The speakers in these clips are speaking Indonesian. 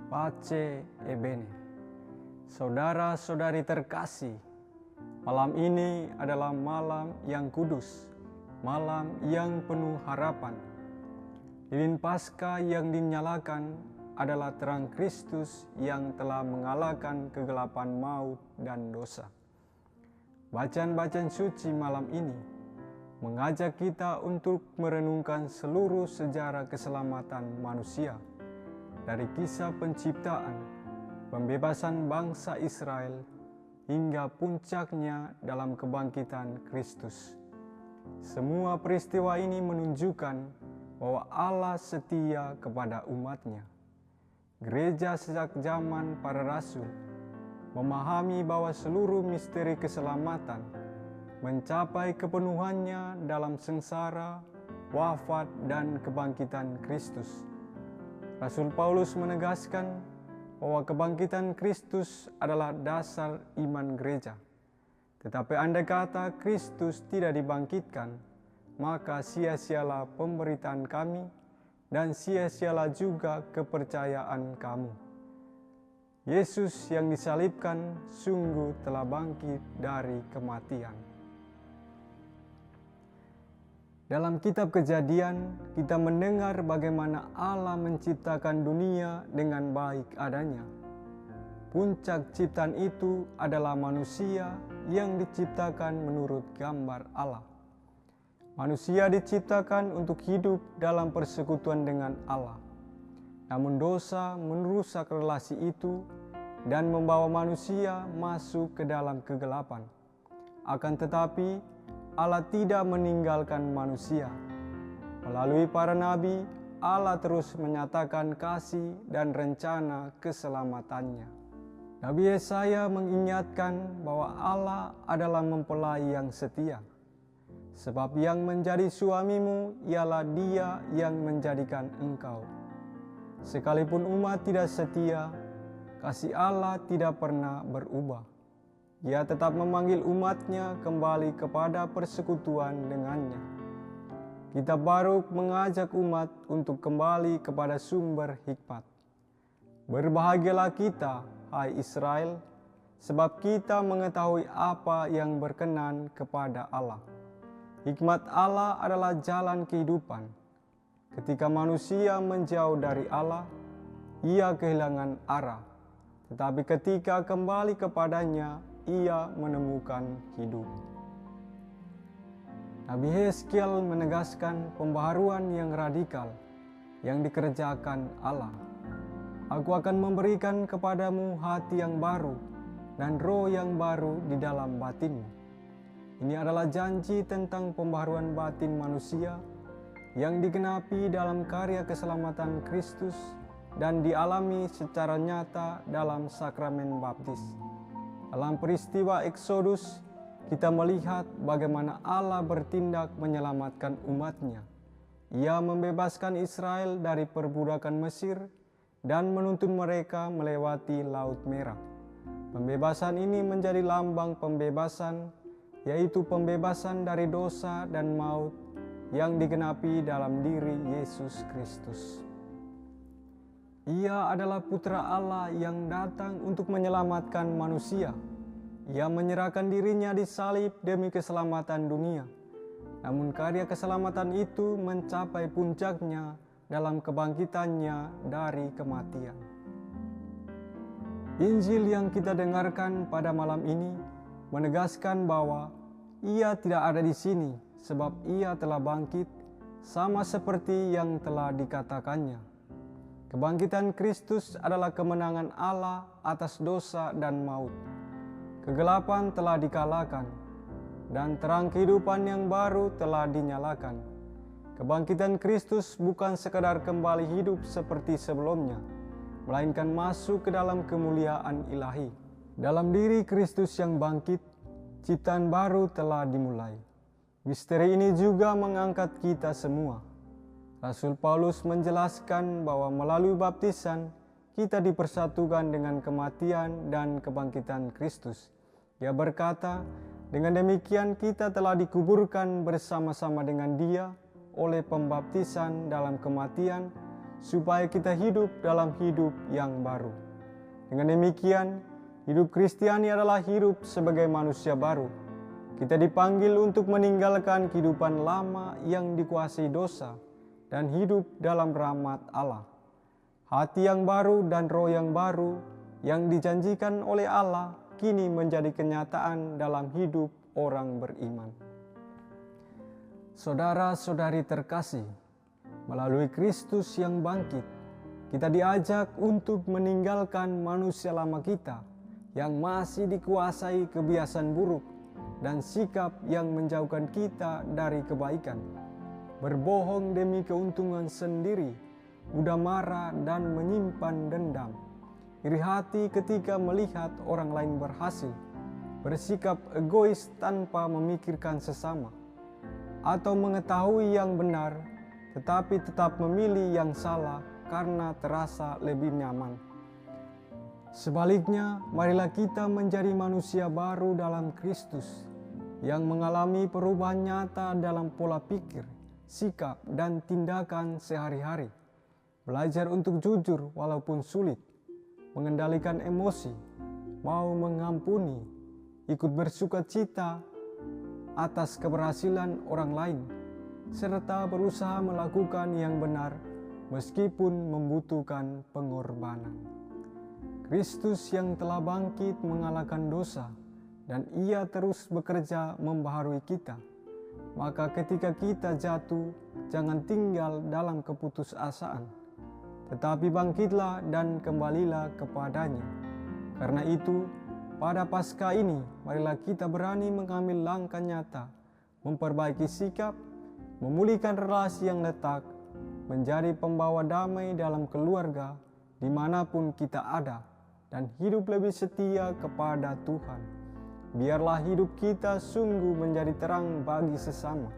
Pace e bene. Saudara-saudari terkasih, malam ini adalah malam yang kudus, malam yang penuh harapan. Lilin Paskah yang dinyalakan adalah terang Kristus yang telah mengalahkan kegelapan maut dan dosa. Bacaan-bacaan suci malam ini mengajak kita untuk merenungkan seluruh sejarah keselamatan manusia, dari kisah penciptaan, pembebasan bangsa Israel, hingga puncaknya dalam kebangkitan Kristus. Semua peristiwa ini menunjukkan bahwa Allah setia kepada umatnya. Gereja sejak zaman para rasul memahami bahwa seluruh misteri keselamatan mencapai kepenuhannya dalam sengsara, wafat, dan kebangkitan Kristus. Rasul Paulus menegaskan bahwa kebangkitan Kristus adalah dasar iman gereja. Tetapi andai kata Kristus tidak dibangkitkan, maka sia-sialah pemberitaan kami dan sia-sialah juga kepercayaan kamu. Yesus yang disalibkan sungguh telah bangkit dari kematian. Dalam kitab Kejadian, kita mendengar bagaimana Allah menciptakan dunia dengan baik adanya. Puncak ciptaan itu adalah manusia yang diciptakan menurut gambar Allah. Manusia diciptakan untuk hidup dalam persekutuan dengan Allah. Namun dosa merusak relasi itu dan membawa manusia masuk ke dalam kegelapan. Akan tetapi, Allah tidak meninggalkan manusia. Melalui para nabi, Allah terus menyatakan kasih dan rencana keselamatannya. Nabi Yesaya mengingatkan bahwa Allah adalah mempelai yang setia. Sebab yang menjadi suamimu ialah Dia yang menjadikan engkau. Sekalipun umat tidak setia, kasih Allah tidak pernah berubah. Dia tetap memanggil umatnya kembali kepada persekutuan dengannya. Kitab Baruk mengajak umat untuk kembali kepada sumber hikmat. Berbahagialah kita, hai Israel, sebab kita mengetahui apa yang berkenan kepada Allah. Hikmat Allah adalah jalan kehidupan. Ketika manusia menjauh dari Allah, ia kehilangan arah. Tetapi ketika kembali kepadanya, ia menemukan hidup. Nabi Yeskiel menegaskan pembaharuan yang radikal yang dikerjakan Allah. Aku akan memberikan kepadamu hati yang baru dan roh yang baru di dalam batinmu. Ini adalah janji tentang pembaharuan batin manusia yang digenapi dalam karya keselamatan Kristus dan dialami secara nyata dalam sakramen baptis. Dalam peristiwa Eksodus, kita melihat bagaimana Allah bertindak menyelamatkan umatnya. Ia membebaskan Israel dari perbudakan Mesir dan menuntun mereka melewati Laut Merah. Pembebasan ini menjadi lambang pembebasan, yaitu pembebasan dari dosa dan maut yang digenapi dalam diri Yesus Kristus. Ia adalah Putra Allah yang datang untuk menyelamatkan manusia. Ia menyerahkan dirinya disalib demi keselamatan dunia. Namun karya keselamatan itu mencapai puncaknya dalam kebangkitannya dari kematian. Injil yang kita dengarkan pada malam ini menegaskan bahwa Ia tidak ada di sini sebab Ia telah bangkit, sama seperti yang telah dikatakannya. Kebangkitan Kristus adalah kemenangan Allah atas dosa dan maut. Kegelapan telah dikalahkan, dan terang kehidupan yang baru telah dinyalakan. Kebangkitan Kristus bukan sekadar kembali hidup seperti sebelumnya, melainkan masuk ke dalam kemuliaan ilahi. Dalam diri Kristus yang bangkit, ciptaan baru telah dimulai. Misteri ini juga mengangkat kita semua. Rasul Paulus menjelaskan bahwa melalui baptisan kita dipersatukan dengan kematian dan kebangkitan Kristus. Ia berkata, dengan demikian kita telah dikuburkan bersama-sama dengan Dia oleh pembaptisan dalam kematian, supaya kita hidup dalam hidup yang baru. Dengan demikian, hidup Kristiani adalah hidup sebagai manusia baru. Kita dipanggil untuk meninggalkan kehidupan lama yang dikuasai dosa dan hidup dalam rahmat Allah. Hati yang baru dan roh yang baru yang dijanjikan oleh Allah kini menjadi kenyataan dalam hidup orang beriman. Saudara-saudari terkasih, melalui Kristus yang bangkit, kita diajak untuk meninggalkan manusia lama kita yang masih dikuasai kebiasaan buruk dan sikap yang menjauhkan kita dari kebaikan, berbohong demi keuntungan sendiri, mudah marah dan menyimpan dendam, iri hati ketika melihat orang lain berhasil, bersikap egois tanpa memikirkan sesama, atau mengetahui yang benar tetapi tetap memilih yang salah karena terasa lebih nyaman. Sebaliknya, marilah kita menjadi manusia baru dalam Kristus yang mengalami perubahan nyata dalam pola pikir, sikap, dan tindakan sehari-hari. Belajar untuk jujur walaupun sulit, mengendalikan emosi, mau mengampuni, ikut bersuka cita atas keberhasilan orang lain, serta berusaha melakukan yang benar meskipun membutuhkan pengorbanan. Kristus yang telah bangkit mengalahkan dosa dan Ia terus bekerja membaharui kita. Maka ketika kita jatuh, jangan tinggal dalam keputusasaan, tetapi bangkitlah dan kembalilah kepadanya. Karena itu, pada Paskah ini, marilah kita berani mengambil langkah nyata, memperbaiki sikap, memulihkan relasi yang retak, menjadi pembawa damai dalam keluarga dimanapun kita ada, dan hidup lebih setia kepada Tuhan. Biarlah hidup kita sungguh menjadi terang bagi sesama.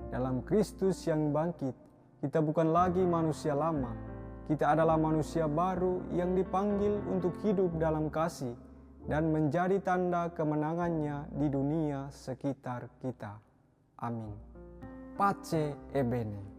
Dalam Kristus yang bangkit, kita bukan lagi manusia lama. Kita adalah manusia baru yang dipanggil untuk hidup dalam kasih dan menjadi tanda kemenangannya di dunia sekitar kita. Amin. Pace e bene.